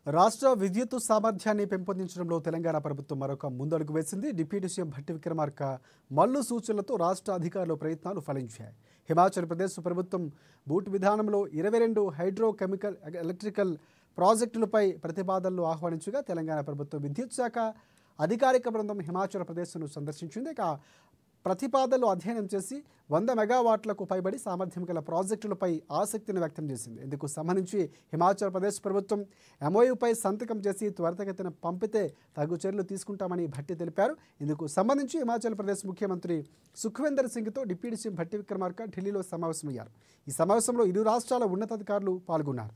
రాష్ట్ర విద్యుత్ సామర్థ్యాన్ని పెంపొందించడంలో తెలంగాణ ప్రభుత్వం మరొక ముందడుగు వేసింది. డిప్యూటీ సీఎం భట్టి విక్రమార్క మల్లు సూచనలతో రాష్ట్ర అధికారుల ప్రయత్నాలు ఫలించాయి. హిమాచల్ ప్రదేశ్ ప్రభుత్వం బూట్ విధానంలో 22 హైడ్రోకెమికల్ ఎలక్ట్రికల్ ప్రాజెక్టులపై ప్రతిపాదనలు ఆహ్వానించగా తెలంగాణ ప్రభుత్వం విద్యుత్ శాఖ అధికారిక బృందం హిమాచల్ ప్రదేశ్ను సందర్శించింది. ప్రతిపాదనలు అధ్యయనం చేసి 100 మెగావాట్లకు పైబడి సామర్థ్యం గల ప్రాజెక్టులపై ఆసక్తిని వ్యక్తం చేసింది. ఇందుకు సంబంధించి హిమాచల్ ప్రదేశ్ ప్రభుత్వం ఎంఓయూపై సంతకం చేసి త్వరితగతిన పంపితే తగు చర్యలు తీసుకుంటామని భట్టి తెలిపారు. ఇందుకు సంబంధించి హిమాచల్ ప్రదేశ్ ముఖ్యమంత్రి సుఖ్వీందర్ సింగ్తో డిప్యూటీ సీఎం భట్టి విక్రమార్క ఢిల్లీలో సమావేశమయ్యారు. ఈ సమావేశంలో ఇరు రాష్ట్రాల ఉన్నతాధికారులు పాల్గొన్నారు.